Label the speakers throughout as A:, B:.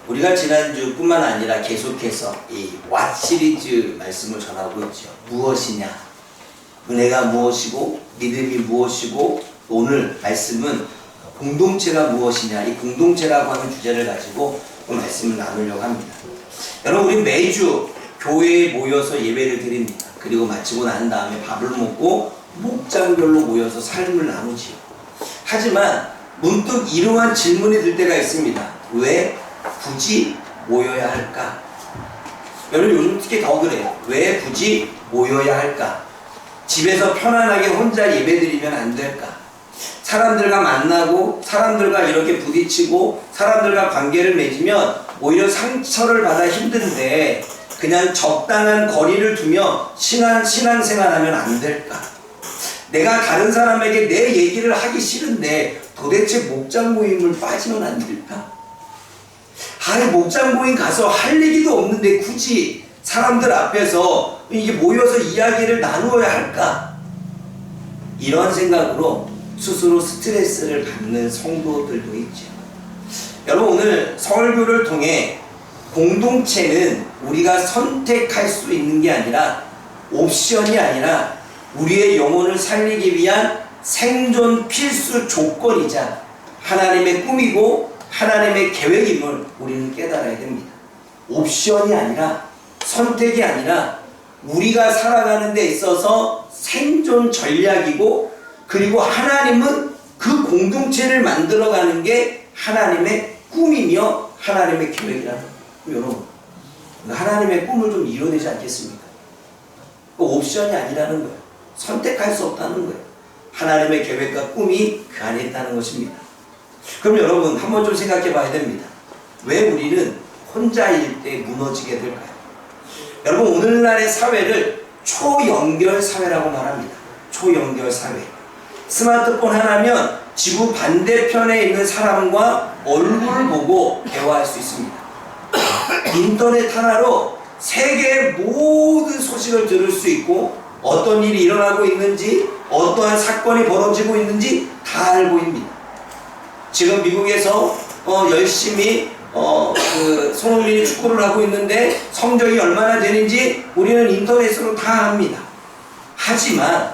A: 우리가 지난주뿐만 아니라 계속해서 이 왓 시리즈 말씀을 전하고 있죠. 무엇이냐? 은혜가 무엇이고 믿음이 무엇이고 오늘 말씀은 공동체가 무엇이냐? 이 공동체라고 하는 주제를 가지고 말씀을 나누려고 합니다. 여러분, 우리 매주 교회에 모여서 예배를 드립니다. 그리고 마치고 난 다음에 밥을 먹고 목장별로 모여서 삶을 나누지요. 하지만 문득 이러한 질문이 들 때가 있습니다. 왜 굳이 모여야 할까? 여러분, 요즘 특히 더 그래요. 왜 굳이 모여야 할까? 집에서 편안하게 혼자 예배드리면 안 될까? 사람들과 만나고 사람들과 이렇게 부딪히고 사람들과 관계를 맺으면 오히려 상처를 받아 힘든데 그냥 적당한 거리를 두며 신앙생활하면 안 될까? 내가 다른 사람에게 내 얘기를 하기 싫은데 도대체 목장 모임을 빠지면 안 될까? 아니, 목장 모임 가서 할 얘기도 없는데 굳이 사람들 앞에서 이게 모여서 이야기를 나누어야 할까? 이런 생각으로 스스로 스트레스를 받는 성도들도 있죠. 여러분, 오늘 설교를 통해 공동체는 우리가 선택할 수 있는 게 아니라 옵션이 아니라 우리의 영혼을 살리기 위한 생존 필수 조건이자 하나님의 꿈이고 하나님의 계획임을 우리는 깨달아야 됩니다. 옵션이 아니라 선택이 아니라 우리가 살아가는 데 있어서 생존 전략이고 그리고 하나님은 그 공동체를 만들어가는 게 하나님의 꿈이며 하나님의 계획이라는 거예요. 여러분, 하나님의 꿈을 좀 이뤄내지 않겠습니까? 옵션이 아니라는 거예요. 선택할 수 없다는 거예요. 하나님의 계획과 꿈이 그 안에 있다는 것입니다. 그럼 여러분, 한번 좀 생각해 봐야 됩니다. 왜 우리는 혼자일 때 무너지게 될까요? 여러분, 오늘날의 사회를 초연결 사회라고 말합니다. 초연결 사회. 스마트폰 하나면 지구 반대편에 있는 사람과 얼굴을 보고 대화할 수 있습니다. 인터넷 하나로 세계의 모든 소식을 들을 수 있고 어떤 일이 일어나고 있는지 어떠한 사건이 벌어지고 있는지 다 알고 있습니다. 지금 미국에서 열심히 손흥민이 축구를 하고 있는데 성적이 얼마나 되는지 우리는 인터넷으로 다 압니다. 하지만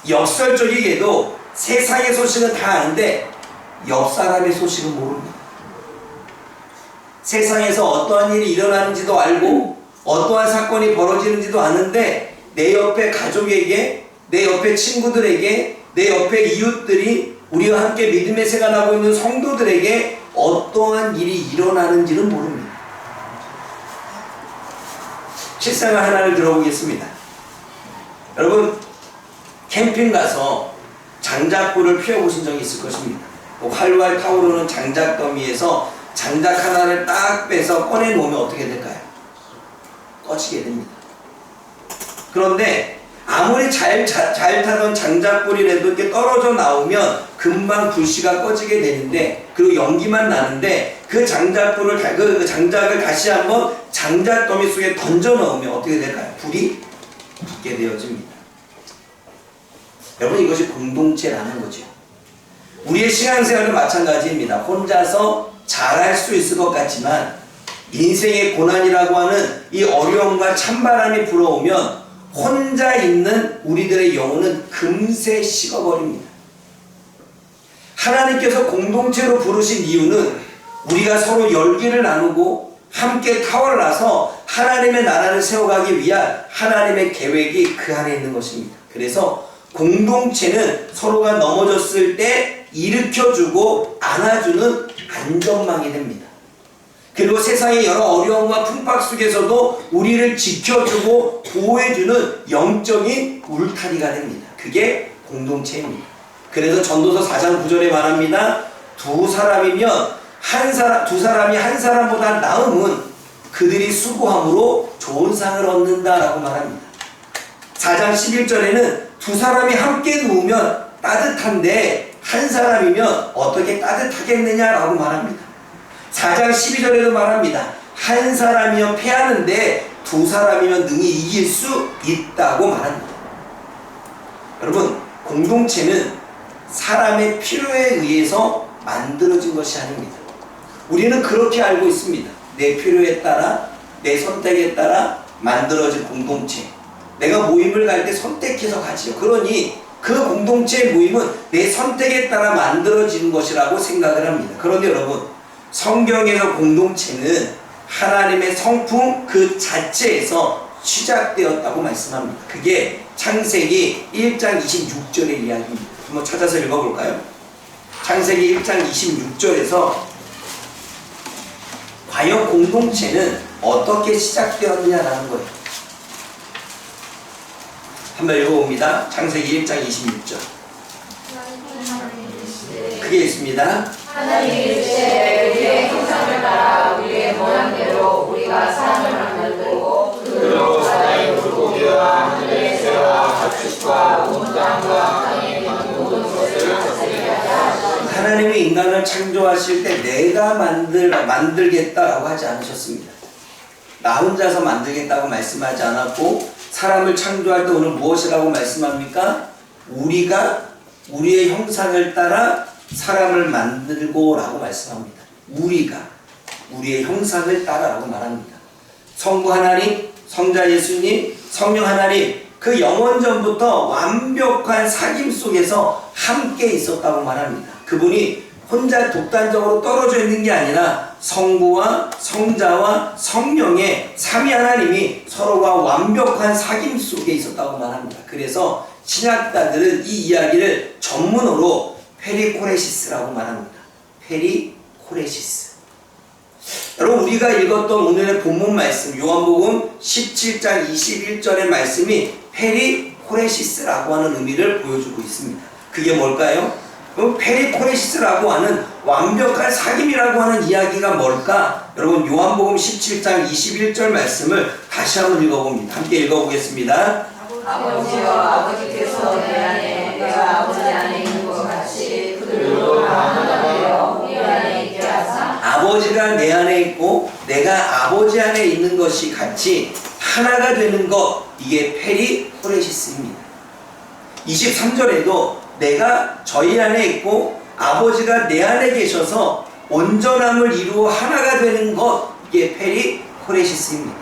A: 역설적이게도 세상의 소식은 다 아는데 옆 사람의 소식은 모릅니다. 세상에서 어떠한 일이 일어나는지도 알고 어떠한 사건이 벌어지는지도 아는데 내 옆에 가족에게, 내 옆에 친구들에게, 내 옆에 이웃들이 우리와 함께 믿음의 생활하고 있는 성도들에게 어떠한 일이 일어나는지는 모릅니다. 실생활 하나를 들어보겠습니다. 여러분, 캠핑 가서 장작불을 피워보신 적이 있을 것입니다. 활활 타오르는 장작더미에서 장작 하나를 딱 빼서 꺼내놓으면 어떻게 될까요? 꺼지게 됩니다. 그런데 아무리 잘 타던 장작불이라도 이렇게 떨어져 나오면 금방 불씨가 꺼지게 되는데, 그리고 연기만 나는데 그 장작불을 그 장작을 다시 한번 장작더미 속에 던져 넣으면 어떻게 될까요? 불이 붙게 되어집니다. 여러분, 이것이 공동체라는 거죠. 우리의 신앙생활도 마찬가지입니다. 혼자서 잘할 수 있을 것 같지만 인생의 고난이라고 하는 이 어려움과 찬바람이 불어오면 혼자 있는 우리들의 영혼은 금세 식어버립니다. 하나님께서 공동체로 부르신 이유는 우리가 서로 열기를 나누고 함께 타올라서 하나님의 나라를 세워가기 위한 하나님의 계획이 그 안에 있는 것입니다. 그래서 공동체는 서로가 넘어졌을 때 일으켜주고 안아주는 안전망이 됩니다. 그리고 세상의 여러 어려움과 풍파 속에서도 우리를 지켜주고 보호해주는 영적인 울타리가 됩니다. 그게 공동체입니다. 그래서 전도서 4장 9절에 말합니다. 두 사람이 한 사람보다 나음은 그들이 수고함으로 좋은 상을 얻는다라고 말합니다. 4장 11절에는 두 사람이 함께 누우면 따뜻한데 한 사람이면 어떻게 따뜻하겠느냐라고 말합니다. 4장 12절에도 말합니다. 한 사람이면 패하는데 두 사람이면 능히 이길 수 있다고 말합니다. 여러분, 공동체는 사람의 필요에 의해서 만들어진 것이 아닙니다. 우리는 그렇게 알고 있습니다. 내 필요에 따라, 내 선택에 따라 만들어진 공동체. 내가 모임을 갈 때 선택해서 가지요. 그러니 그 공동체의 모임은 내 선택에 따라 만들어지는 것이라고 생각을 합니다. 그런데 여러분, 성경에서 공동체는 하나님의 성품 그 자체에서 시작되었다고 말씀합니다. 그게 창세기 1장 26절의 이야기입니다. 한번 찾아서 읽어볼까요? 창세기 1장 26절에서 과연 공동체는 어떻게 시작되었느냐라는 거예요. 한번 읽어봅니다. 창세기 1장 26절. 크게 읽습니다.
B: 하나님이 이르시되 우리의 형상을 따라 우리의 모양대로 우리가 사람을 만들고 그들로 바다의 물고기와 하늘의 새와 가축과 온 땅과 땅에 있는 모든 것을 다스리게 하라.
A: 하나님이 인간을 창조하실 때 내가 만들겠다라고 하지 않으셨습니다. 나 혼자서 만들겠다고 말씀하지 않았고, 사람을 창조할 때 오늘 무엇이라고 말씀합니까? 우리가 우리의 형상을 따라 사람을 만들고 라고 말씀합니다. 우리가 우리의 형상을 따라 라고 말합니다. 성부 하나님, 성자 예수님, 성령 하나님, 그 영원전부터 완벽한 사귐 속에서 함께 있었다고 말합니다. 그분이 혼자 독단적으로 떨어져 있는 게 아니라 성부와 성자와 성령의 삼위 하나님이 서로가 완벽한 사귐 속에 있었다고 말합니다. 그래서 신학자들은 이 이야기를 전문어로 페리코레시스라고 말합니다. 페리코레시스. 여러분, 우리가 읽었던 오늘의 본문 말씀 요한복음 17장 21절의 말씀이 페리코레시스라고 하는 의미를 보여주고 있습니다. 그게 뭘까요? 페리코레시스라고 하는 완벽한 사귐이라고 하는 이야기가 뭘까? 여러분, 요한복음 17장 21절 말씀을 다시 한번 읽어봅니다. 함께 읽어보겠습니다.
B: 아버지와 아버지께서 내 안에 내가 아버지 안에 있는 것 같이 그들로 하나가 되어 우리 안에 있게 하사.
A: 아버지가 내 안에 있고 내가 아버지 안에 있는 것이 같이 하나가 되는 것, 이게 페리코레시스입니다. 23절에도 내가 저희 안에 있고 아버지가 내 안에 계셔서 온전함을 이루어 하나가 되는 것, 이게 페리코레시스입니다.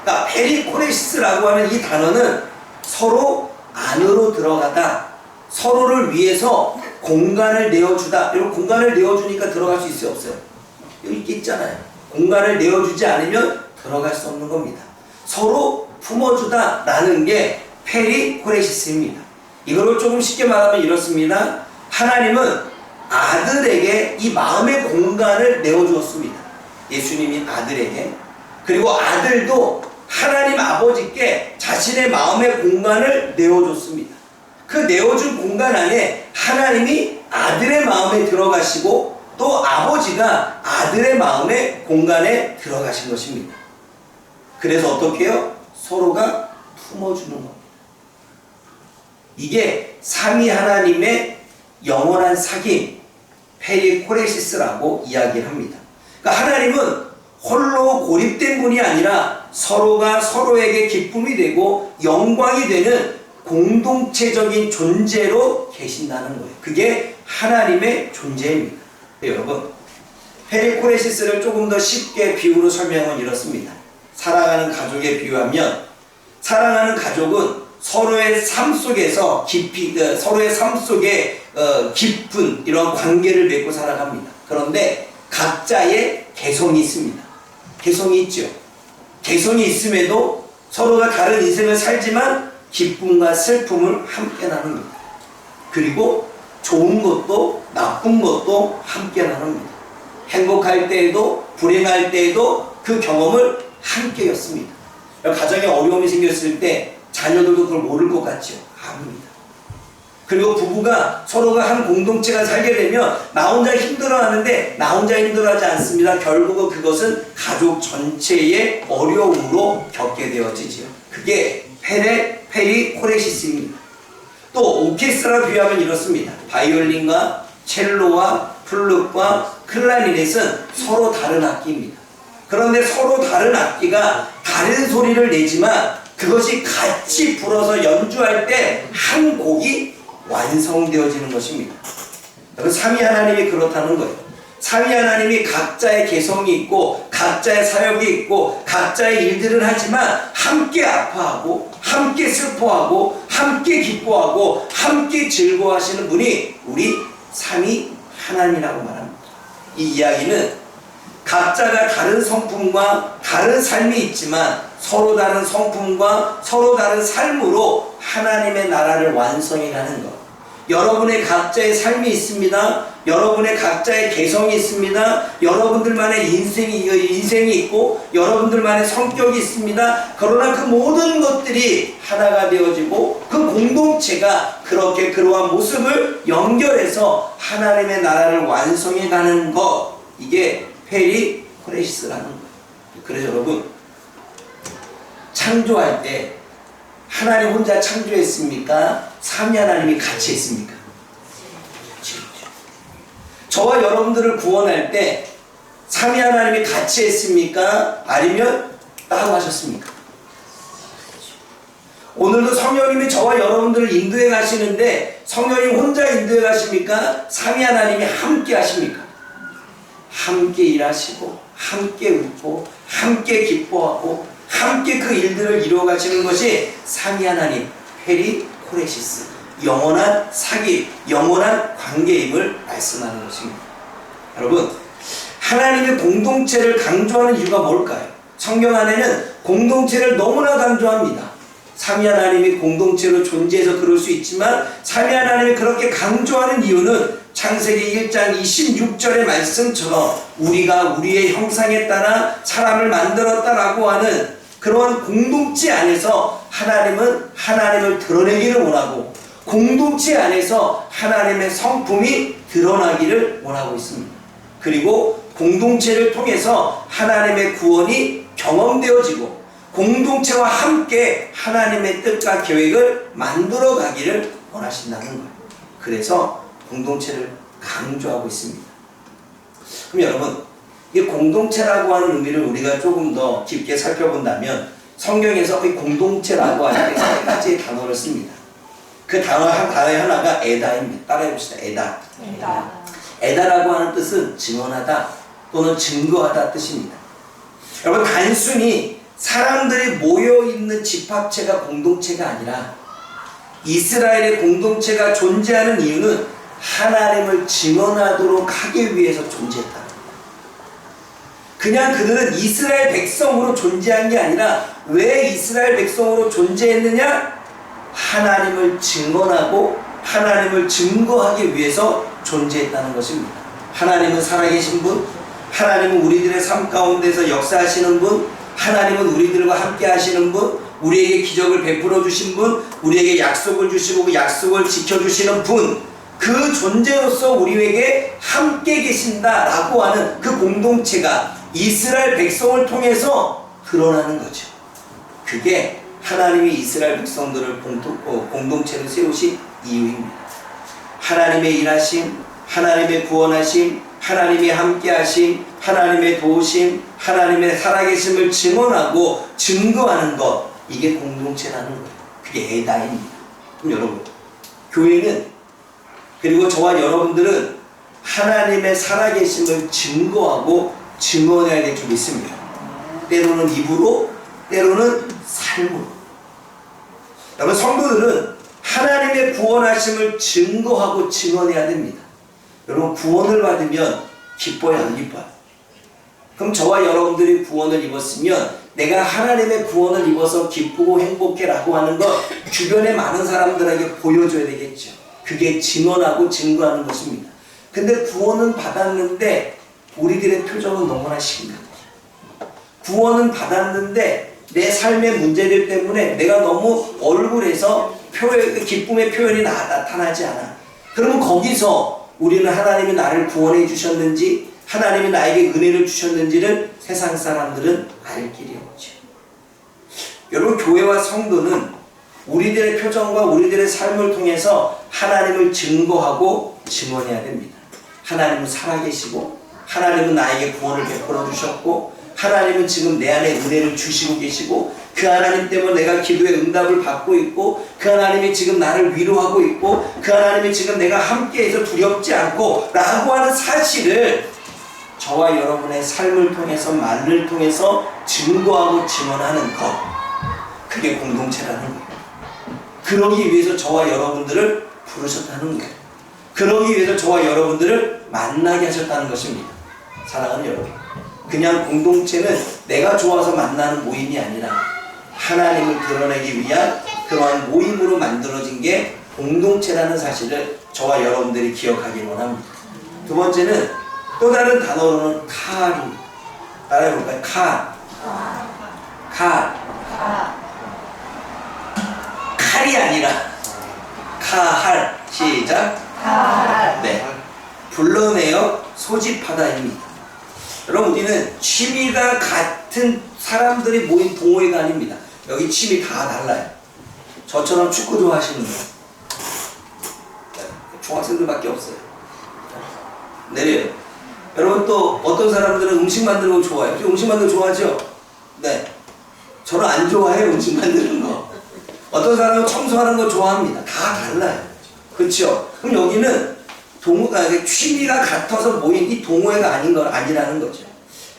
A: 그러니까 페리코레시스라고 하는 이 단어는 서로 안으로 들어가다, 서로를 위해서 공간을 내어주다. 이런 공간을 내어주니까 들어갈 수 있어요, 없어요? 여기 있잖아요. 공간을 내어주지 않으면 들어갈 수 없는 겁니다. 서로 품어주다 라는 게 페리코레시스입니다. 이거를 조금 쉽게 말하면 이렇습니다. 하나님은 아들에게 이 마음의 공간을 내어주었습니다. 예수님이 아들에게. 그리고 아들도 하나님 아버지께 자신의 마음의 공간을 내어줬습니다. 그 내어준 공간 안에 하나님이 아들의 마음에 들어가시고 또 아버지가 아들의 마음의 공간에 들어가신 것입니다. 그래서 어떻게 해요? 서로가 품어주는 겁니다. 이게 삼위 하나님의 영원한 사귐, 페리코레시스라고 이야기를 합니다. 그러니까 하나님은 홀로 고립된 분이 아니라 서로가 서로에게 기쁨이 되고 영광이 되는 공동체적인 존재로 계신다는 거예요. 그게 하나님의 존재입니다. 네, 여러분, 페리코레시스를 조금 더 쉽게 비유로 설명은 이렇습니다. 사랑하는 가족에 비유하면, 사랑하는 가족은 서로의 삶 속에서 서로의 삶 속에 깊은 이런 관계를 맺고 살아갑니다. 그런데 각자의 개성이 있습니다. 개성이 있죠. 개성이 있음에도 서로가 다른 인생을 살지만 기쁨과 슬픔을 함께 나눕니다. 그리고 좋은 것도 나쁜 것도 함께 나눕니다. 행복할 때에도 불행할 때에도 그 경험을 함께 였습니다. 가정에 어려움이 생겼을 때 자녀들도 그걸 모를 것 같죠? 압니다. 그리고 부부가 서로가 한 공동체가 살게 되면 나 혼자 힘들어하는데 나 혼자 힘들어하지 않습니다. 결국은 그것은 가족 전체의 어려움으로 겪게 되어지죠. 그게 페리코레시스입니다. 또 오케스트라 비유하면 이렇습니다. 바이올린과 첼로와 플룻과 클라리넷은 서로 다른 악기입니다. 그런데 서로 다른 악기가 다른 소리를 내지만 그것이 같이 불어서 연주할 때 한 곡이 완성되어지는 것입니다. 삼위 하나님이 그렇다는 거예요. 삼위 하나님이 각자의 개성이 있고 각자의 사역이 있고 각자의 일들을 하지만 함께 아파하고 함께 슬퍼하고 함께 기뻐하고 함께 즐거워하시는 분이 우리 삼위 하나님이라고 말합니다. 이 이야기는 각자가 다른 성품과 다른 삶이 있지만 서로 다른 성품과 서로 다른 삶으로 하나님의 나라를 완성해가는 것. 여러분의 각자의 삶이 있습니다. 여러분의 각자의 개성이 있습니다. 여러분들만의 인생이 있고 여러분들만의 성격이 있습니다. 그러나 그 모든 것들이 하나가 되어지고 그 공동체가 그렇게 그러한 모습을 연결해서 하나님의 나라를 완성해가는 것, 이게 페리코레시스라는 거예요. 그래서 여러분, 창조할 때 하나님 혼자 창조했습니까? 삼위 하나님이 같이 했습니까? 저와 여러분들을 구원할 때 삼위 하나님이 같이 했습니까? 아니면 따로 하셨습니까? 오늘도 성령님이 저와 여러분들을 인도해 가시는데 성령님 혼자 인도해 가십니까? 삼위 하나님이 함께 하십니까? 함께 일하시고 함께 웃고 함께 기뻐하고 함께 그 일들을 이루어 가시는 것이 삼위 하나님 페리코레시스, 영원한 사귐, 영원한 관계임을 말씀하는 것입니다. 여러분, 하나님의 공동체를 강조하는 이유가 뭘까요? 성경 안에는 공동체를 너무나 강조합니다. 삼위 하나님이 공동체로 존재해서 그럴 수 있지만 삼위 하나님이 그렇게 강조하는 이유는 창세기 1장 26절의 말씀처럼 우리가 우리의 형상에 따라 사람을 만들었다라고 하는 그러한 공동체 안에서 하나님은 하나님을 드러내기를 원하고 공동체 안에서 하나님의 성품이 드러나기를 원하고 있습니다. 그리고 공동체를 통해서 하나님의 구원이 경험되어지고 공동체와 함께 하나님의 뜻과 계획을 만들어 가기를 원하신다는 거예요. 그래서 공동체를 강조하고 있습니다. 그럼 여러분, 이 공동체라고 하는 의미를 우리가 조금 더 깊게 살펴본다면 성경에서 이 공동체라고 하는 세 가지의 단어를 씁니다. 그 단어의 하나가 에다입니다. 따라해봅시다. 에다. 에다라고 하는 뜻은 증언하다 또는 증거하다 뜻입니다. 여러분, 단순히 사람들이 모여있는 집합체가 공동체가 아니라 이스라엘의 공동체가 존재하는 이유는 하나님을 증언하도록 하기 위해서 존재했다. 그냥 그들은 이스라엘 백성으로 존재한 게 아니라 왜 이스라엘 백성으로 존재했느냐? 하나님을 증언하고 하나님을 증거하기 위해서 존재했다는 것입니다. 하나님은 살아계신 분, 하나님은 우리들의 삶 가운데서 역사하시는 분, 하나님은 우리들과 함께 하시는 분, 우리에게 기적을 베풀어 주신 분, 우리에게 약속을 주시고 그 약속을 지켜주시는 분, 그 존재로서 우리에게 함께 계신다라고 하는 그 공동체가 이스라엘 백성을 통해서 드러나는 거죠. 그게 하나님이 이스라엘 백성들을 공동체로 세우신 이유입니다. 하나님의 일하심, 하나님의 구원하심, 하나님의 함께하심, 하나님의 도우심, 하나님의 살아계심을 증언하고 증거하는 것, 이게 공동체라는 거예요. 그게 에다입니다. 그럼 여러분, 교회는, 그리고 저와 여러분들은 하나님의 살아계심을 증거하고 증언해야 될 줄 믿습니다. 때로는 입으로, 때로는 삶으로. 여러분, 성도들은 하나님의 구원하심을 증거하고 증언해야 됩니다. 여러분, 구원을 받으면 기뻐요, 안 기뻐요? 그럼 저와 여러분들이 구원을 입었으면 내가 하나님의 구원을 입어서 기쁘고 행복해라고 하는 것 주변의 많은 사람들에게 보여줘야 되겠죠. 그게 증언하고 증거하는 것입니다. 근데 구원은 받았는데 우리들의 표정은 너무나 심각해요. 구원은 받았는데 내 삶의 문제들 때문에 내가 너무 얼굴에서 기쁨의 표현이 나타나지 않아. 그러면 거기서 우리는 하나님이 나를 구원해 주셨는지, 하나님이 나에게 은혜를 주셨는지를 세상 사람들은 알 길이 없죠. 여러분, 교회와 성도는 우리들의 표정과 우리들의 삶을 통해서 하나님을 증거하고 증언해야 됩니다. 하나님은 살아계시고, 하나님은 나에게 구원을 베풀어 주셨고, 하나님은 지금 내 안에 은혜를 주시고 계시고, 그 하나님 때문에 내가 기도의 응답을 받고 있고, 그 하나님이 지금 나를 위로하고 있고, 그 하나님이 지금 내가 함께해서 두렵지 않고 라고 하는 사실을 저와 여러분의 삶을 통해서 말을 통해서 증거하고 증언하는 것, 그게 공동체라는 거예요. 그러기 위해서 저와 여러분들을 부르셨다는 거예요. 그러기 위해서 저와 여러분들을 만나게 하셨다는 것입니다. 사랑하는 여러분, 그냥 공동체는 내가 좋아서 만나는 모임이 아니라 하나님을 드러내기 위한 그러한 모임으로 만들어진 게 공동체라는 사실을 저와 여러분들이 기억하기 원합니다. 두 번째는 또 다른 단어로는 칼입니다. 따라해볼까요? 칼. 칼이 아니라 칼. 시작. 네. 불러내어 소집하다입니다. 여러분, 우리는 취미가 같은 사람들이 모인 동호회가 아닙니다. 여기 취미 다 달라요. 저처럼 축구 좋아하시는 분, 중학생들밖에 없어요. 내려요. 여러분, 또 어떤 사람들은 음식 만드는 거 좋아해요. 음식 만드는 거 좋아하죠? 네. 저는 안 좋아해요, 음식 만드는 거. 어떤 사람은 청소하는 거 좋아합니다. 다 달라요. 그렇죠? 그럼 여기는 취미가 같아서 모인 이 동호회가 아니라는 거죠.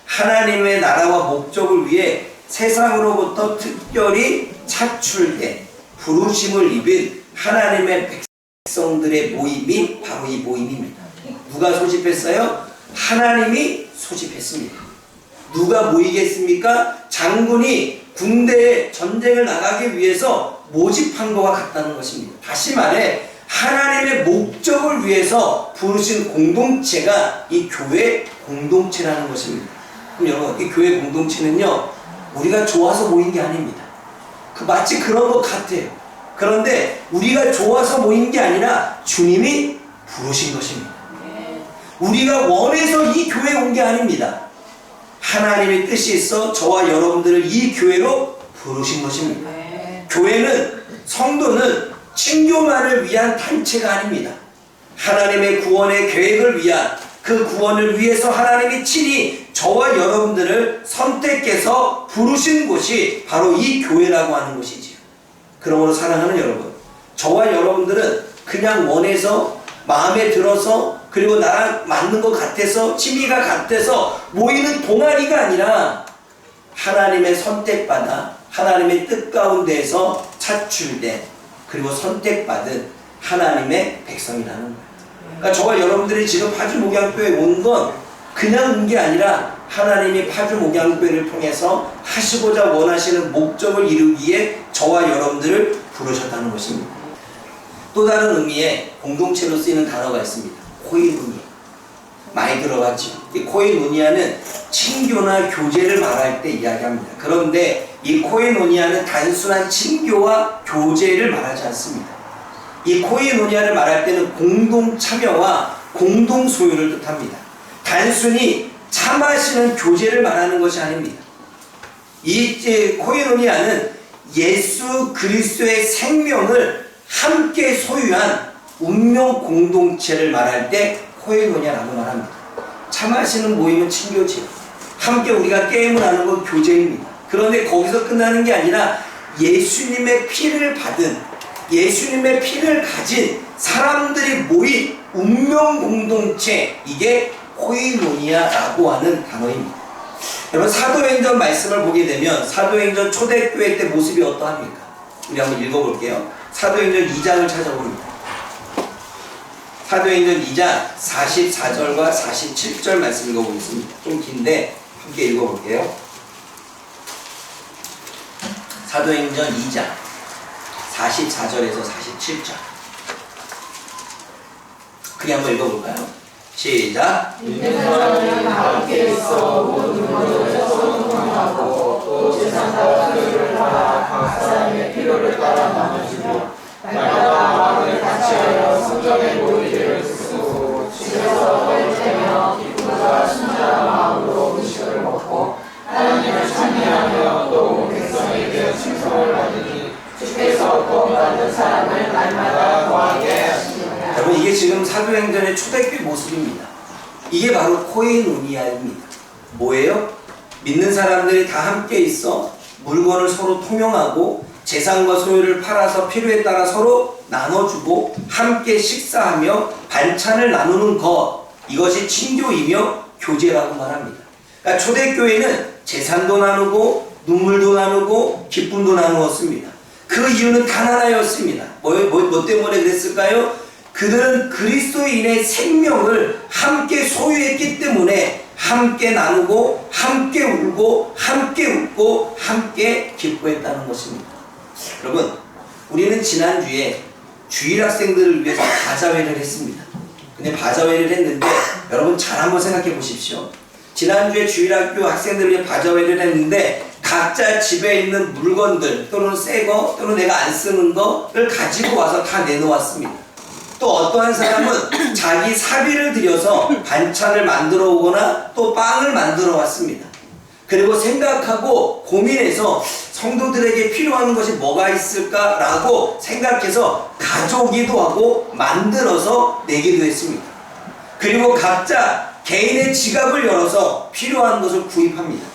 A: 하나님의 나라와 목적을 위해 세상으로부터 특별히 차출된 부르심을 입은 하나님의 백성들의 모임이 바로 이 모임입니다. 누가 소집했어요? 하나님이 소집했습니다. 누가 모이겠습니까? 장군이 군대에 전쟁을 나가기 위해서 모집한 것과 같다는 것입니다. 다시 말해 하나님의 목적을 위해서 부르신 공동체가 이 교회 공동체라는 것입니다. 그럼 여러분, 이 교회 공동체는요, 우리가 좋아서 모인 게 아닙니다. 마치 그런 것 같아요. 그런데 우리가 좋아서 모인 게 아니라 주님이 부르신 것입니다. 우리가 원해서 이 교회에 온 게 아닙니다. 하나님의 뜻이 있어 저와 여러분들을 이 교회로 부르신 것입니다. 교회는, 성도는 친교만을 위한 단체가 아닙니다. 하나님의 구원의 계획을 위한, 그 구원을 위해서 하나님이 친히 저와 여러분들을 선택해서 부르신 곳이 바로 이 교회라고 하는 것이지요. 그러므로 사랑하는 여러분, 저와 여러분들은 그냥 원해서, 마음에 들어서, 그리고 나랑 맞는 것 같아서, 취미가 같아서 모이는 동아리가 아니라 하나님의 선택받아 하나님의 뜻 가운데에서 차출된, 그리고 선택받은 하나님의 백성이라는 거예요. 그러니까 저와 여러분들이 지금 파주목양교회에 온 건 그냥 온 게 아니라 하나님이 파주목양교회를 통해서 하시고자 원하시는 목적을 이루기에 저와 여러분들을 부르셨다는 것입니다. 또 다른 의미의 공동체로 쓰이는 단어가 있습니다. 코인우니아. 많이 들어봤죠? 이 코인우니아는 친교나 교제를 말할 때 이야기합니다. 그런데 이 코인우니아는 단순한 친교와 교제를 말하지 않습니다. 이 코인우니아를 말할 때는 공동 참여와 공동 소유를 뜻합니다. 단순히 차 마시는 교제를 말하는 것이 아닙니다. 이 코인우니아는 예수 그리스도의 생명을 함께 소유한 운명 공동체를 말할 때 코인우니아라고 말합니다. 차 마시는 모임은 친교지요. 함께 우리가 게임을 하는 건 교제입니다. 그런데 거기서 끝나는 게 아니라 예수님의 피를 받은, 예수님의 피를 가진 사람들이 모인 운명 공동체, 이게 코인오니아라고 하는 단어입니다. 여러분, 사도행전 말씀을 보게 되면 사도행전 초대교회 때 모습이 어떠합니까? 우리 한번 읽어볼게요. 사도행전 2장을 찾아봅니다. 사도행전 2장 44절과 47절 말씀 읽어보겠습니다. 좀 긴데 함께 읽어볼게요. 사도행전 2장 44절에서 47절. 크게 한번 읽어볼까요? 시작.
B: 믿는 사람들은 함께 있어 모든 것을 서로 공유하고 또 재산과 소유를 팔아 각 사람의 필요를 따라 나누시고 날마다 마음을 같이하여 성전에 모이기를 쓰고 집에서 떡을 떼며 기쁨과 순전한 마음으로 음식을 먹고 하나님을 찬미하며 또 백성에게 칭송을 받으니 주께서 구원받는 사람을 날마다 더하게 하십니다.
A: 여러분, 이게 지금 사도행전의 초대교회 모습입니다. 이게 바로 코인오니아입니다. 뭐예요? 믿는 사람들이 다 함께 있어 물건을 서로 통용하고 재산과 소유를 팔아서 필요에 따라 서로 나눠주고 함께 식사하며 반찬을 나누는 것, 이것이 친교이며 교제라고 말합니다. 그러니까 초대교회는 재산도 나누고 눈물도 나누고 기쁨도 나누었습니다. 그 이유는 단 하나였습니다. 뭐 때문에 그랬을까요? 그들은 그리스도인의 생명을 함께 소유했기 때문에 함께 나누고 함께 울고 함께 웃고 함께 기뻐했다는 것입니다. 여러분, 우리는 지난주에 주일학생들을 위해서 바자회를 했습니다. 근데 바자회를 했는데 여러분 잘 한번 생각해 보십시오. 지난주에 주일학교 학생들을 위해 바자회를 했는데 각자 집에 있는 물건들 또는 새거 또는 내가 안 쓰는 거를 가지고 와서 다 내놓았습니다. 또 어떠한 사람은 자기 사비를 들여서 반찬을 만들어 오거나 또 빵을 만들어 왔습니다. 그리고 생각하고 고민해서 성도들에게 필요한 것이 뭐가 있을까라고 생각해서 가져오기도 하고 만들어서 내기도 했습니다. 그리고 각자 개인의 지갑을 열어서 필요한 것을 구입합니다.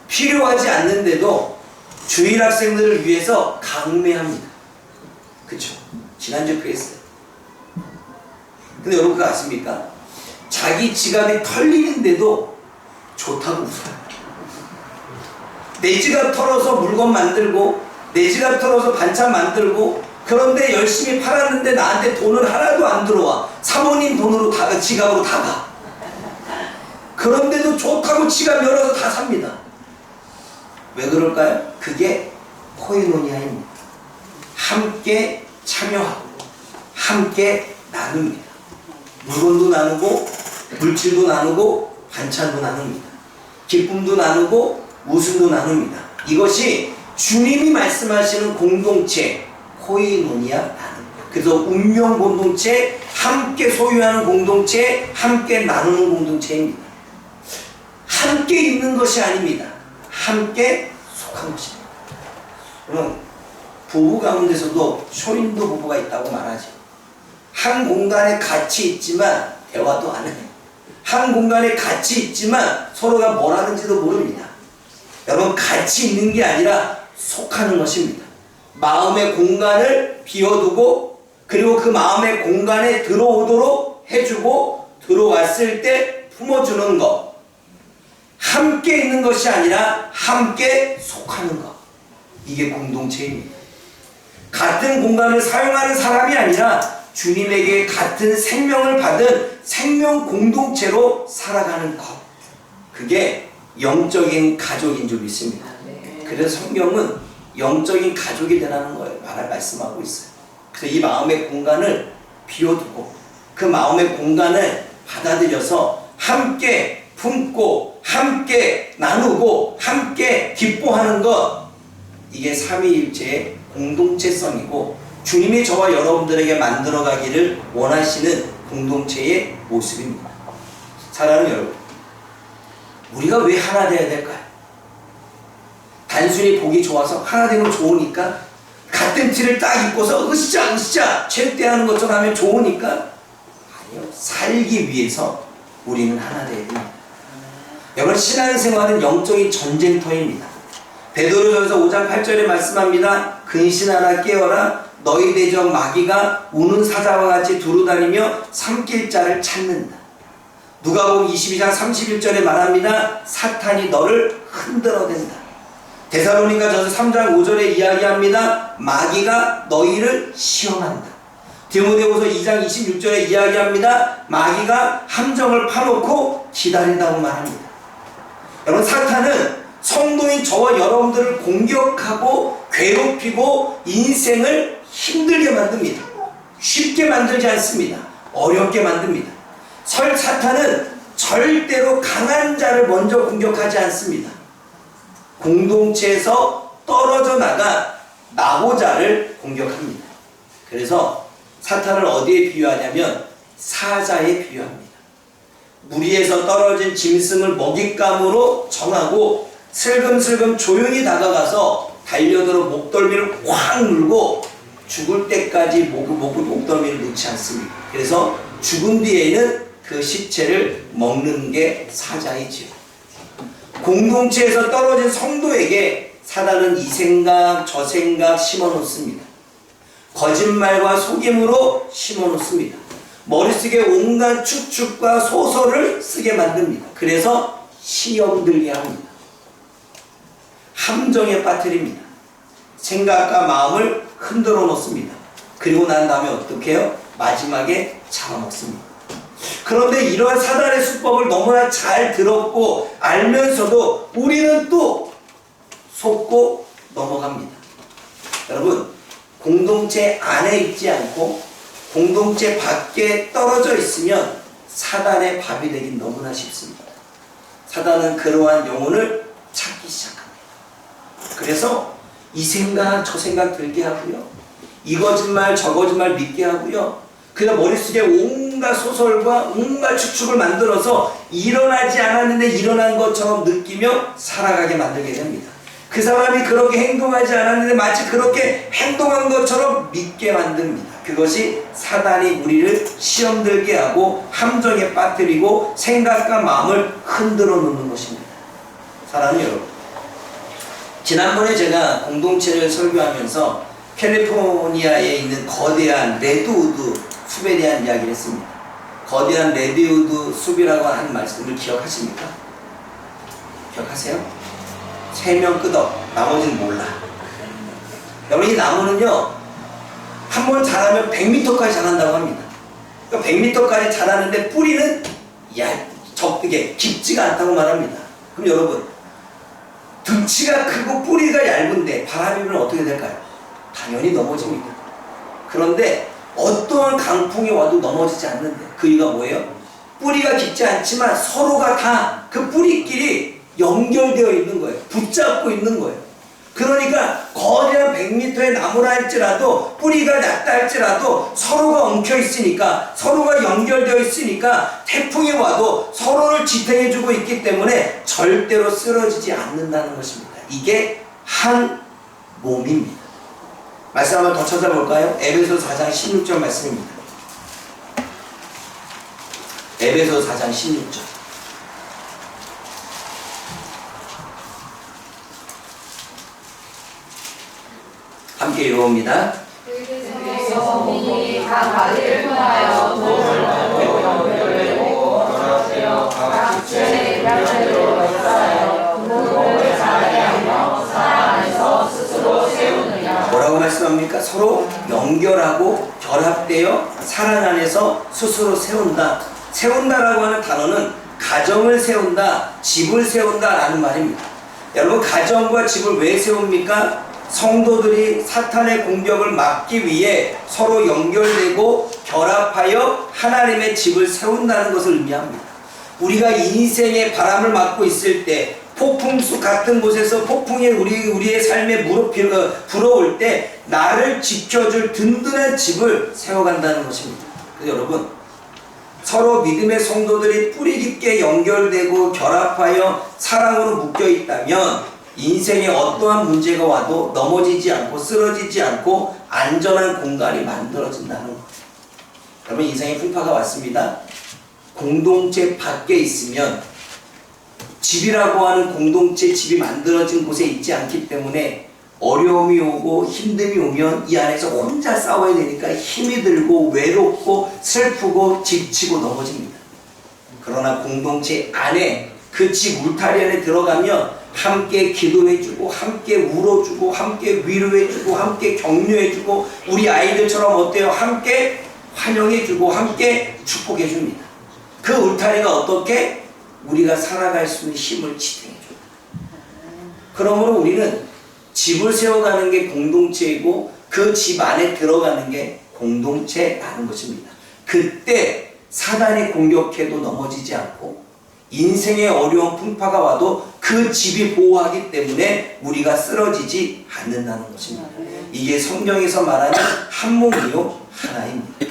A: 필요하지 않는데도 주일학생들을 위해서 강매합니다. 그쵸? 지난주 그랬어요. 근데 여러분 그거 아십니까? 자기 지갑이 털리는데도 좋다고 웃어요. 내 지갑 털어서 물건 만들고 내 지갑 털어서 반찬 만들고 그런데 열심히 팔았는데 나한테 돈은 하나도 안 들어와. 사모님 돈으로 지갑으로 다 가. 그런데도 좋다고 지갑 열어서 다 삽니다. 왜 그럴까요? 그게 코이노니아입니다. 함께 참여하고 함께 나눕니다. 물건도 나누고 물질도 나누고 반찬도 나눕니다. 기쁨도 나누고 웃음도 나눕니다. 이것이 주님이 말씀하시는 공동체 코이노니아 나눔. 그래서 운명 공동체, 함께 소유하는 공동체, 함께 나누는 공동체입니다. 함께 있는 것이 아닙니다. 함께 속한 것입니다. 그럼 부부 가운데서도 쇼윈도 부부가 있다고 말하죠. 한 공간에 같이 있지만 대화도 안 해요. 한 공간에 같이 있지만 서로가 뭘 하는지도 모릅니다. 여러분, 같이 있는 게 아니라 속하는 것입니다. 마음의 공간을 비워두고 그리고 그 마음의 공간에 들어오도록 해주고 들어왔을 때 품어주는 것. 함께 있는 것이 아니라 함께 속하는 것. 이게 공동체입니다. 같은 공간을 사용하는 사람이 아니라 주님에게 같은 생명을 받은 생명 공동체로 살아가는 것. 그게 영적인 가족인 줄 믿습니다. 그래서 성경은 영적인 가족이 되라는 거예요. 말씀하고 있어요. 그래서 이 마음의 공간을 비워두고 그 마음의 공간을 받아들여서 함께 품고 함께 나누고 함께 기뻐하는 것. 이게 삼위일체의 공동체성이고 주님이 저와 여러분들에게 만들어가기를 원하시는 공동체의 모습입니다. 사랑하는 여러분, 우리가 왜 하나 되어야 될까요? 단순히 보기 좋아서 하나 되면 좋으니까 같은 티를 딱 입고서 으쌰으쌰 체육대하는 것처럼 하면 좋으니까? 아니요. 살기 위해서 우리는 하나 되어야 됩니다. 여러분, 신앙생활은 영적인 전쟁터입니다. 베드로전서 5장 8절에 말씀합니다. 근신하라 깨어라 너희 대적 마귀가 우는 사자와 같이 두루다니며 삼킬 자를 찾는다. 누가복음 22장 31절에 말합니다. 사탄이 너를 흔들어댄다. 데살로니가전서 3장 5절에 이야기합니다. 마귀가 너희를 시험한다. 디모데후서 2장 26절에 이야기합니다. 마귀가 함정을 파놓고 기다린다고 말합니다. 여러분, 사탄은 성도인 저와 여러분들을 공격하고 괴롭히고 인생을 힘들게 만듭니다. 쉽게 만들지 않습니다. 어렵게 만듭니다. 사탄은 절대로 강한 자를 먼저 공격하지 않습니다. 공동체에서 떨어져 나간 나고자를 공격합니다. 그래서 사탄을 어디에 비유하냐면 사자에 비유합니다. 무리에서 떨어진 짐승을 먹잇감으로 정하고 슬금슬금 조용히 다가가서 달려들어 목덜미를 확 물고 죽을 때까지 목덜미를 놓지 않습니다. 그래서 죽은 뒤에는 그 시체를 먹는 게 사자이지요. 공동체에서 떨어진 성도에게 사단은 이 생각 저 생각 심어놓습니다. 거짓말과 속임으로 심어놓습니다. 머릿속에 온갖 추측과 소설을 쓰게 만듭니다. 그래서 시험 들게 합니다. 함정에 빠뜨립니다. 생각과 마음을 흔들어 놓습니다. 그리고 난 다음에 어떻게 해요? 마지막에 잡아먹습니다. 그런데 이러한 사단의 수법을 너무나 잘 들었고 알면서도 우리는 또 속고 넘어갑니다. 여러분, 공동체 안에 있지 않고 공동체 밖에 떨어져 있으면 사단의 밥이 되긴 너무나 쉽습니다. 사단은 그러한 영혼을 찾기 시작합니다. 그래서 이 생각 저 생각 들게 하고요, 이 거짓말 저 거짓말 믿게 하고요, 그냥 머릿속에 온갖 소설과 온갖 추측을 만들어서 일어나지 않았는데 일어난 것처럼 느끼며 살아가게 만들게 됩니다. 그 사람이 그렇게 행동하지 않았는데 마치 그렇게 행동한 것처럼 믿게 만듭니다. 그것이 사단이 우리를 시험 들게 하고 함정에 빠뜨리고 생각과 마음을 흔들어 놓는 것입니다. 사랑하는 여러분, 지난번에 제가 공동체를 설교하면서 캘리포니아에 있는 거대한 레드우드 숲에 대한 이야기를 했습니다. 거대한 레드우드 숲이라고 하는 말씀을 기억하십니까? 기억하세요? 3명 끄덕, 나머지는 몰라. 여러분, 이 나무는요, 한 번 자라면 100m까지 자란다고 합니다. 그러니까 100m까지 자라는데 뿌리는 적게 깊지가 않다고 말합니다. 그럼 여러분, 등치가 크고 뿌리가 얇은데 바람이 불면 어떻게 될까요? 당연히 넘어집니다. 그런데 어떠한 강풍이 와도 넘어지지 않는데, 그 이유가 뭐예요? 뿌리가 깊지 않지만 서로가 다 그 뿌리끼리 연결되어 있는 거예요. 붙잡고 있는 거예요. 그러니까 거대한 100m의 나무라 할지라도 뿌리가 얕다 할지라도 서로가 엉켜 있으니까, 서로가 연결되어 있으니까 태풍이 와도 서로를 지탱해주고 있기 때문에 절대로 쓰러지지 않는다는 것입니다. 이게 한 몸입니다. 말씀 한번 더 찾아볼까요? 에베소서 4장 16절 말씀입니다. 에베소서 4장 16절. 함께 읽어봅니다.
B: 그래서 몸이 각 바디를 통하여 도움을 받고 연결되고 결합되어 각 지체의 별대로 역사하여 그 몸을 자라게 하며 사랑 안에서 스스로 세우느냐.
A: 뭐라고 말씀합니까? 서로 연결하고 결합되어 사랑 안에서 스스로 세운다. 세운다라고 하는 단어는 가정을 세운다, 집을 세운다라는 말입니다. 여러분, 가정과 집을 왜 세웁니까? 성도들이 사탄의 공격을 막기 위해 서로 연결되고 결합하여 하나님의 집을 세운다는 것을 의미합니다. 우리가 인생의 바람을 맞고 있을 때, 폭풍수 같은 곳에서 폭풍이 우리의 삶에 불어올 때 나를 지켜줄 든든한 집을 세워간다는 것입니다. 그래서 여러분, 서로 믿음의 성도들이 뿌리 깊게 연결되고 결합하여 사랑으로 묶여 있다면 인생에 어떠한 문제가 와도 넘어지지 않고 쓰러지지 않고 안전한 공간이 만들어진다는 거예요. 여러분, 인생에 풍파가 왔습니다. 공동체 밖에 있으면, 집이라고 하는 공동체 집이 만들어진 곳에 있지 않기 때문에 어려움이 오고 힘듦이 오면 이 안에서 혼자 싸워야 되니까 힘이 들고 외롭고 슬프고 지치고 넘어집니다. 그러나 공동체 안에, 그 집 울타리 안에 들어가면 함께 기도해주고 함께 울어주고 함께 위로해주고 함께 격려해주고 우리 아이들처럼 어때요? 함께 환영해주고 함께 축복해줍니다. 그 울타리가 어떻게? 우리가 살아갈 수 있는 힘을 지탱해줘요. 그러므로 우리는 집을 세워가는 게 공동체이고 그 집 안에 들어가는 게 공동체라는 것입니다. 그때 사단이 공격해도 넘어지지 않고 인생의 어려운 풍파가 와도 그 집이 보호하기 때문에 우리가 쓰러지지 않는다는 것입니다. 이게 성경에서 말하는 한 몸이요 하나입니다.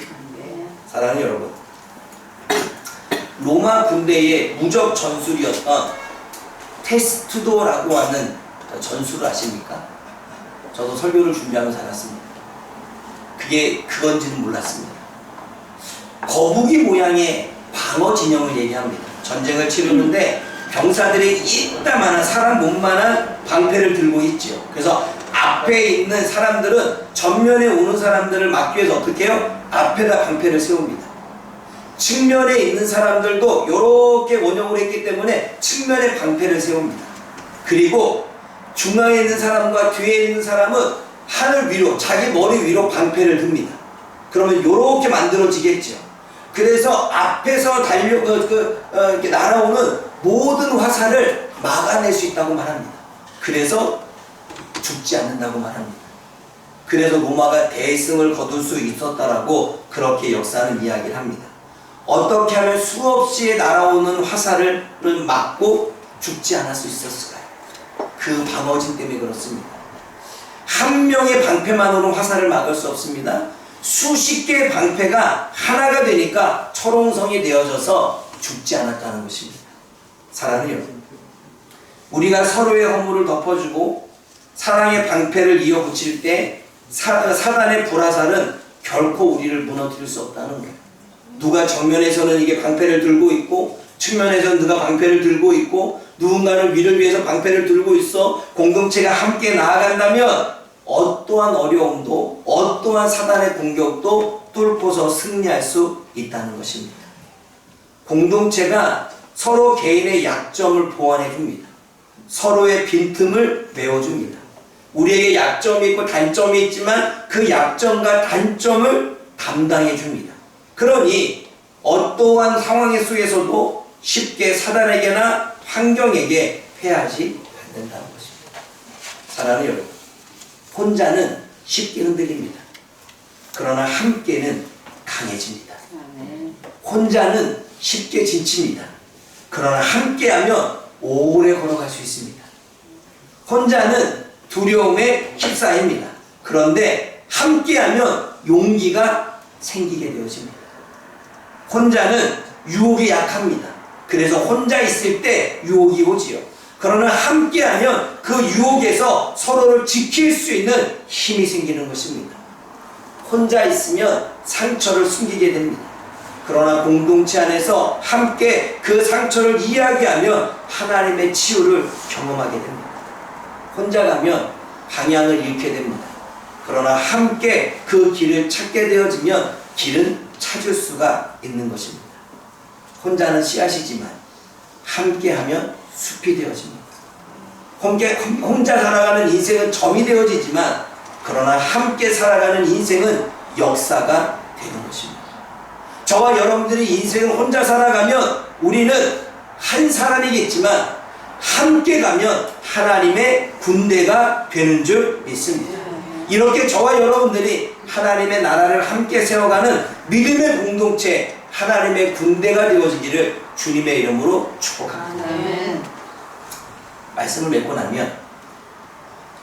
A: 사랑하는 여러분, 로마 군대의 무적 전술이었던 테스투도라고 하는 전술을 아십니까? 저도 설교를 준비하면서 알았습니다. 그게 그건지는 몰랐습니다. 거북이 모양의 방어 진영을 얘기합니다. 전쟁을 치르는데 병사들이 이따만한 사람 몸만한 방패를 들고 있지요. 그래서 앞에 있는 사람들은 전면에 오는 사람들을 막기 위해서 어떻게 해요? 앞에다 방패를 세웁니다. 측면에 있는 사람들도 이렇게 원형으로 했기 때문에 측면에 방패를 세웁니다. 그리고 중앙에 있는 사람과 뒤에 있는 사람은 하늘 위로, 자기 머리 위로 방패를 듭니다. 그러면 이렇게 만들어지겠죠. 그래서 앞에서 이렇게 날아오는 모든 화살을 막아낼 수 있다고 말합니다. 그래서 죽지 않는다고 말합니다. 그래서 로마가 대승을 거둘 수 있었다라고 그렇게 역사는 이야기를 합니다. 어떻게 하면 수없이 날아오는 화살을 막고 죽지 않을 수 있었을까요? 그 방어진 때문에 그렇습니다. 한 명의 방패만으로는 화살을 막을 수 없습니다. 수십 개의 방패가 하나가 되니까 철옹성이 되어져서 죽지 않았다는 것입니다. 사랑하는 여러분, 우리가 서로의 허물을 덮어주고 사랑의 방패를 이어붙일 때 사단의 불화살은 결코 우리를 무너뜨릴 수 없다는 거예요. 누가 정면에서는 이게 방패를 들고 있고 측면에서는 누가 방패를 들고 있고 누군가는 위를 위해서 방패를 들고 있어 공동체가 함께 나아간다면 어떠한 어려움도 어떠한 사단의 공격도 뚫고서 승리할 수 있다는 것입니다. 공동체가 서로 개인의 약점을 보완해 줍니다. 서로의 빈틈을 메워줍니다. 우리에게 약점이 있고 단점이 있지만 그 약점과 단점을 담당해 줍니다. 그러니 어떠한 상황 속에서도 쉽게 사단에게나 환경에게 패하지 않는다는 것입니다. 사랑하는 여러분, 혼자는 쉽게 흔들립니다. 그러나 함께는 강해집니다. 혼자는 쉽게 지칩니다. 그러나 함께하면 오래 걸어갈 수 있습니다. 혼자는 두려움에 휩싸입니다. 그런데 함께하면 용기가 생기게 되어집니다. 혼자는 유혹이 약합니다. 그래서 혼자 있을 때 유혹이 오지요. 그러나 함께하면 그 유혹에서 서로를 지킬 수 있는 힘이 생기는 것입니다. 혼자 있으면 상처를 숨기게 됩니다. 그러나 공동체 안에서 함께 그 상처를 이야기하면 하나님의 치유를 경험하게 됩니다. 혼자 가면 방향을 잃게 됩니다. 그러나 함께 그 길을 찾게 되어지면 길은 찾을 수가 있는 것입니다. 혼자는 씨앗이지만 함께하면 숲이 되어집니다. 혼자 살아가는 인생은 점이 되어지지만 그러나 함께 살아가는 인생은 역사가 되는 것입니다. 저와 여러분들이 인생을 혼자 살아가면 우리는 한 사람이겠지만 함께 가면 하나님의 군대가 되는 줄 믿습니다. 이렇게 저와 여러분들이 하나님의 나라를 함께 세워가는 믿음의 공동체, 하나님의 군대가 되어지기를 주님의 이름으로 축복합니다.
B: 아멘.
A: 말씀을 맺고 나면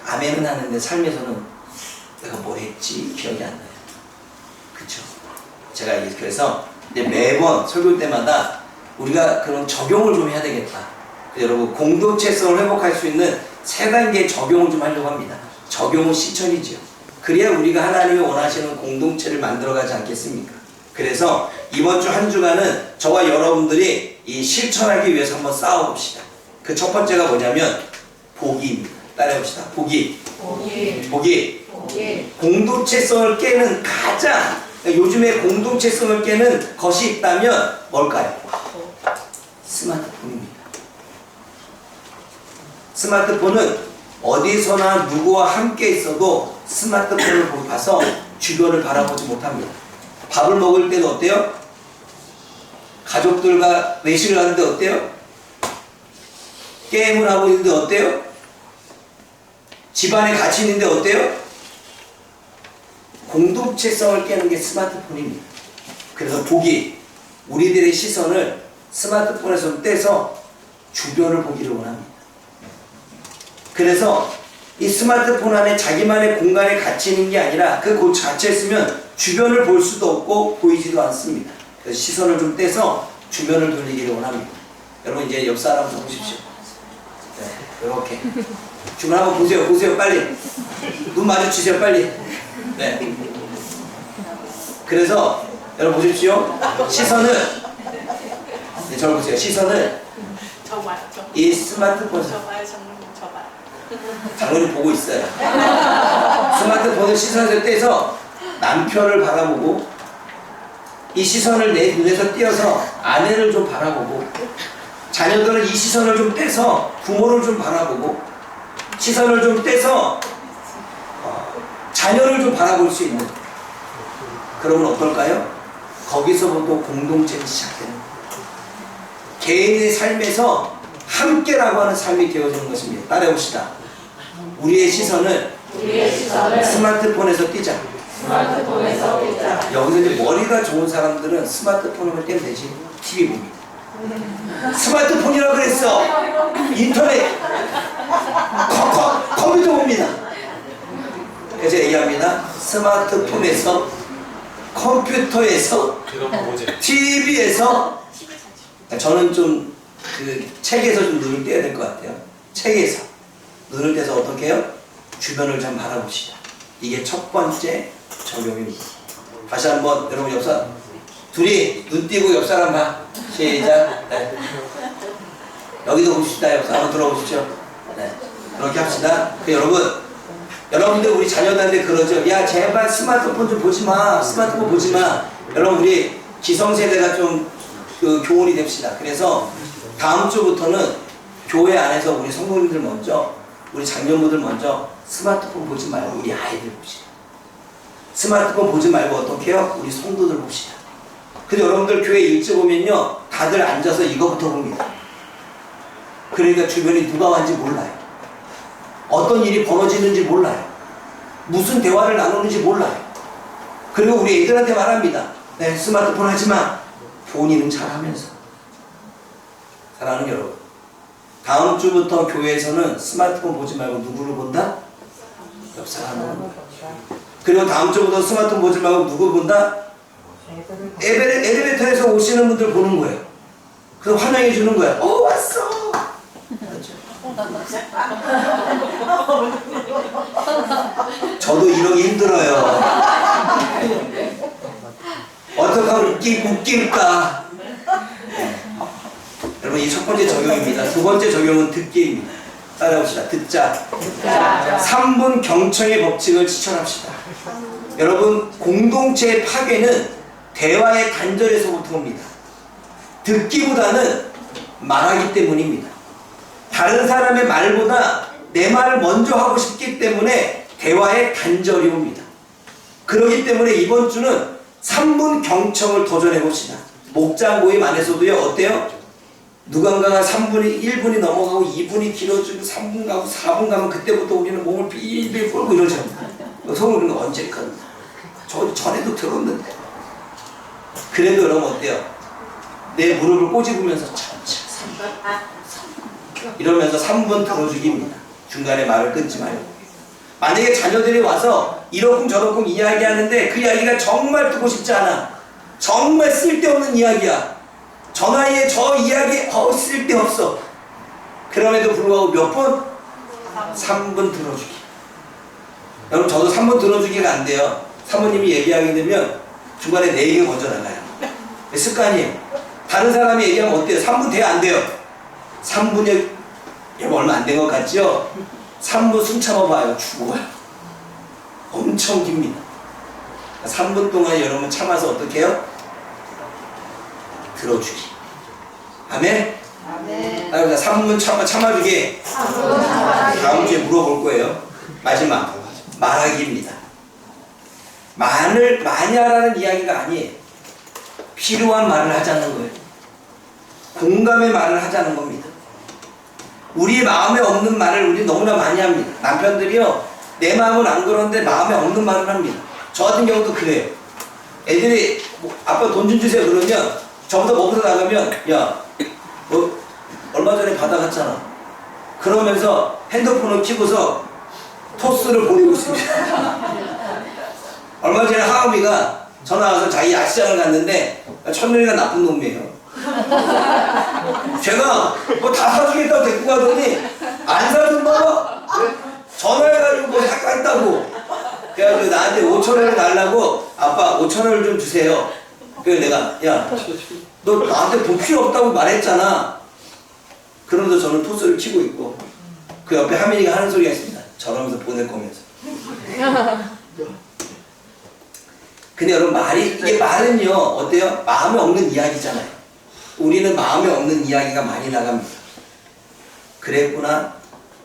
A: 아멘은 하는데 삶에서는 내가 뭘 했지 기억이 안 나요. 그렇죠? 제가 그래서 이제 매번 설교 때마다 우리가 그런 적용을 좀 해야 되겠다. 여러분, 공동체성을 회복할 수 있는 세 단계의 적용을 좀 하려고 합니다. 적용은 실천이죠. 그래야 우리가 하나님이 원하시는 공동체를 만들어가지 않겠습니까? 그래서 이번 주 한 주간은 저와 여러분들이 이 실천하기 위해서 한번 싸워봅시다. 그 첫 번째가 뭐냐면 보기입니다. 따라해봅시다. 보기. 공동체성을 깨는 가장 요즘에 공동체성을 깨는 것이 있다면 뭘까요? 스마트폰입니다. 스마트폰은 어디서나 누구와 함께 있어도 스마트폰을 봐서 주변을 바라보지 못합니다. 밥을 먹을 때도 어때요? 가족들과 외식을 하는데 어때요? 게임을 하고 있는데 어때요? 집안에 같이 있는데 어때요? 공동체성을 깨는 게 스마트폰입니다. 그래서 보기, 우리들의 시선을 스마트폰에서 떼서 주변을 보기를 원합니다. 그래서 이 스마트폰 안에 자기만의 공간에 갇혀 있는 게 아니라 그 곳 갇혀 있으면 주변을 볼 수도 없고 보이지도 않습니다. 그래서 시선을 좀 떼서 주변을 돌리기를 원합니다. 여러분 이제 옆 사람 좀 보십시오. 네, 이렇게 주변 한번 보세요 빨리. 눈 마주치세요 빨리. 네. 그래서 여러분 보십시오. 시선을 네, 저를 보세요. 시선을 이 스마트폰 장모님 보고 있어요. 스마트폰을 시선에서 떼서 남편을 바라보고 이 시선을 내 눈에서 떼어서 아내를 좀 바라보고, 자녀들은 이 시선을 좀 떼서 부모를 좀 바라보고, 시선을 좀 떼서 자녀를 좀 바라볼 수 있는, 그러면 어떨까요? 거기서부터 공동체가 시작되는 거예요. 개인의 삶에서 함께라고 하는 삶이 되어지는 것입니다. 따라해봅시다. 우리의 시선을 스마트폰에서 띄자. 여기서 이제 머리가 좋은 사람들은 스마트폰을 떼면 되지. TV 봅니다. 스마트폰이라고 그랬어. 인터넷, 컴퓨터 봅니다. 그래서 얘기합니다. 스마트폰에서, 컴퓨터에서, TV에서, 저는 좀 그 책에서 좀 눈을 떼야 될 것 같아요. 책에서 눈을 떼서 어떻게 해요? 주변을 좀 바라봅시다. 이게 첫 번째 적용입니다. 다시 한번 여러분 옆사 둘이 눈 띄고 옆 사람 봐. 시작. 네. 여기도 보십시다. 옆 사람 들어보십시오. 네. 그렇게 합시다. 여러분들 우리 자녀들한테 그러죠. 야 제발 스마트폰 좀 보지 마. 스마트폰 보지 마. 여러분 우리 기성세대가 좀 교훈이 됩시다. 그래서 다음 주부터는 교회 안에서 우리 성도님들 먼저, 우리 장년부들 먼저 스마트폰 보지 말고 우리 아이들 봅시다. 스마트폰 보지 말고 어떻게 해요? 우리 성도들 봅시다. 근데 여러분들 교회 일찍 오면요 다들 앉아서 이거부터 봅니다. 그러니까 주변에 누가 왔는지 몰라요. 어떤 일이 벌어지는지 몰라요. 무슨 대화를 나누는지 몰라요. 그리고 우리 애들한테 말합니다. 네, 스마트폰 하지마. 본인은 잘하면서. 사랑하는 여러분, 다음 주부터 교회에서는 스마트폰 보지 말고 누구를 본다? 옆 사람을 본다. 그리고 다음 주부터 스마트폰 보지 말고 누구 본다? 엘리베이터에서 오시는 분들 보는 거예요. 그래서 환영해 주는 거야. 왔어. 그렇죠? 저도 이러기 힘들어요. 어떻게 하면 웃길까? 여러분 이 첫 번째 적용입니다. 두 번째 적용은 듣기입니다. 따라해봅시다. 듣자. 3분 경청의 법칙을 실천합시다. 여러분 공동체의 파괴는 대화의 단절에서부터 옵니다. 듣기보다는 말하기 때문입니다. 다른 사람의 말보다 내 말을 먼저 하고 싶기 때문에 대화의 단절이 옵니다. 그렇기 때문에 이번 주는 3분 경청을 도전해 봅시다. 목장 모임 안에서도요 어때요? 누군가가 1분이 넘어가고 2분이 길어지고 3분 가고 4분 가면 그때부터 우리는 몸을 빌빌 끌고 이러죠. 성을 우리는 언제 컸나? 저 전에도 들었는데. 그래도 여러분 어때요? 내 무릎을 꼬집으면서 천천히 이러면서 3분 들어주기입니다. 중간에 말을 끊지 말고. 만약에 자녀들이 와서 이러쿵저러쿵 이야기하는데 그 이야기가 정말 듣고 싶지 않아. 정말 쓸데없는 이야기야. 저 나이에 저 이야기 쓸데없어. 그럼에도 불구하고 몇 분? 3분 들어주기. 여러분 저도 3분 들어주기가 안 돼요. 사모님이 얘기하게 되면 중간에 내 얘기가 먼저 나가요. 습관이에요. 다른 사람이 얘기하면 어때요? 3분 돼요? 안 돼요? 3분이 여러분 얼마 안 된 것 같죠? 3분 숨 참아봐요. 죽어요. 엄청 깁니다. 3분 동안 여러분 참아서 어떻게 해요? 들어주기. 아멘? 아멘. 3분 참아주기. 다음 주에 물어볼 거예요. 마지막 말하기입니다. 많이 하라는 이야기가 아니에요. 필요한 말을 하자는 거예요. 공감의 말을 하자는 겁니다. 우리 마음에 없는 말을 우리 너무나 많이 합니다. 남편들이요 내 마음은 안 그런데 마음에 없는 말을 합니다. 저 같은 경우도 그래요. 애들이 아빠 돈 좀 주세요 그러면 저보다 먹으러 나가면 야 너 얼마 전에 받아갔잖아. 그러면서 핸드폰을 켜고서 토스를 보내고 있습니다. 얼마 전에 하은이가 전화 와서 자기 야시장을 갔는데 첫눈이가 나쁜 놈이에요. 제가 뭐 다 사주겠다고 데리고 가더니 안 사준다고 전화해가지고 뭐 했다고. 그래가지고 나한테 5,000원을 달라고 아빠 5,000원을 좀 주세요. 그래서 내가 야 너 나한테 돈 필요 없다고 말했잖아. 그러면서 저는 토스를 켜고 있고 그 옆에 하민이가 하는 소리가 있습니다. 저러면서 보낼 거면서. 근데 여러분 이게 말은요 어때요? 마음에 없는 이야기잖아요. 우리는 마음에 없는 이야기가 많이 나갑니다. 그랬구나,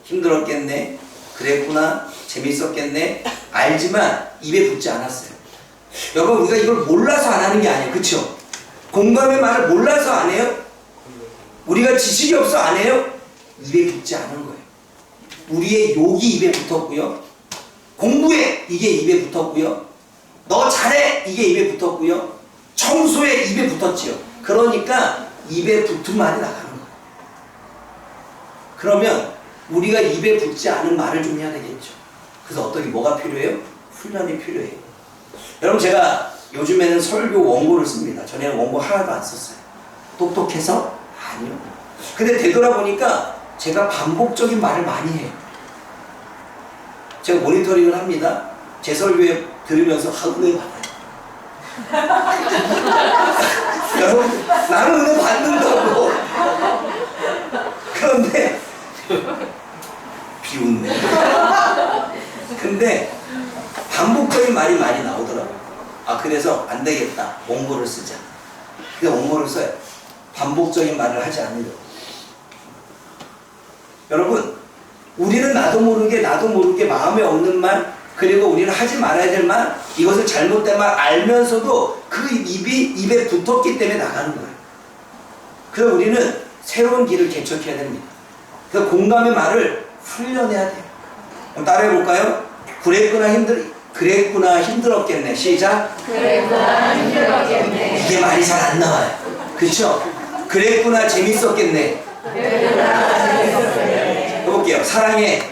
A: 힘들었겠네, 그랬구나, 재밌었겠네, 알지만 입에 붙지 않았어요. 여러분 우리가 이걸 몰라서 안 하는 게 아니에요. 그쵸? 공감의 말을 몰라서 안 해요? 우리가 지식이 없어 안 해요? 입에 붙지 않은 거예요. 우리의 욕이 입에 붙었고요, 공부해 이게 입에 붙었고요, 너 잘해 이게 입에 붙었고요, 청소해 입에 붙었지요. 그러니까 입에 붙은 말이 나가는 거예요. 그러면 우리가 입에 붙지 않은 말을 좀 해야 되겠죠. 그래서 어떻게 뭐가 필요해요? 훈련이 필요해요. 여러분 제가 요즘에는 설교 원고를 씁니다. 전에는 원고 하나도 안 썼어요. 똑똑해서? 아니요. 근데 되돌아보니까 제가 반복적인 말을 많이 해요. 제가 모니터링을 합니다. 제 설교에 들으면서 은혜 받아요. 여러분 나는 은혜 받는다고. 그런데 비웃네. 근데 반복적인 말이 많이 나오더라고요. 그래서 안 되겠다. 원고를 쓰자. 근데 원고를 써요. 반복적인 말을 하지 않으려고. 여러분, 우리는 나도 모르게 마음에 없는 말, 그리고 우리는 하지 말아야 될 말, 이것을 잘못된 말 알면서도 그 입에 붙었기 때문에 나가는 거예요. 그래서 우리는 새로운 길을 개척해야 됩니다. 그래서 공감의 말을 훈련해야 돼요. 그럼 따라해 볼까요? 그랬구나 힘들었겠네. 시작.
B: 그랬구나 힘들었겠네.
A: 이게 말이 잘 안 나와요. 그렇죠? 그랬구나 재밌었겠네. 해볼게요. 사랑해.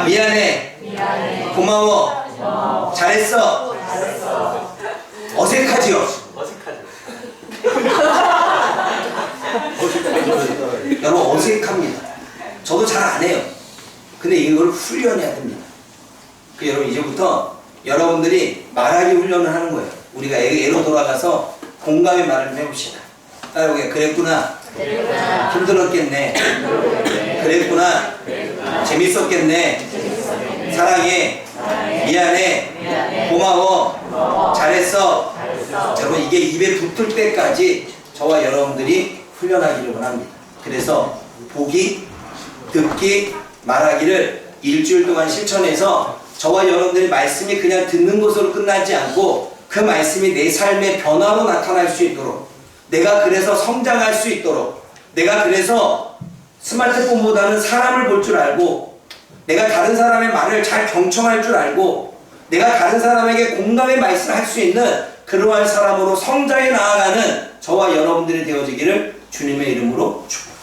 A: 미안해. 고마워. 잘했어. 어색하지요? 여러분 어색합니다. 저도 잘 안 해요. 근데 이걸 훈련해야 됩니다. 여러분 이제부터 여러분들이 말하기 훈련을 하는 거예요. 우리가 예로 돌아가서 공감의 말을 좀 해봅시다. 따라오게. 그랬구나. 힘들었겠네. 그랬구나. 재밌었겠네. 사랑해. 미안해. 고마워. 잘했어. 여러분 이게 입에 붙을 때까지 저와 여러분들이 훈련하기를 원합니다. 그래서 보기, 듣기, 말하기를 일주일 동안 실천해서 저와 여러분들의 말씀이 그냥 듣는 것으로 끝나지 않고 그 말씀이 내 삶의 변화로 나타날 수 있도록, 내가 그래서 성장할 수 있도록, 내가 그래서 스마트폰보다는 사람을 볼 줄 알고, 내가 다른 사람의 말을 잘 경청할 줄 알고, 내가 다른 사람에게 공감의 말씀을 할 수 있는 그러한 사람으로 성장해 나아가는 저와 여러분들이 되어지기를 주님의 이름으로 축복합니다.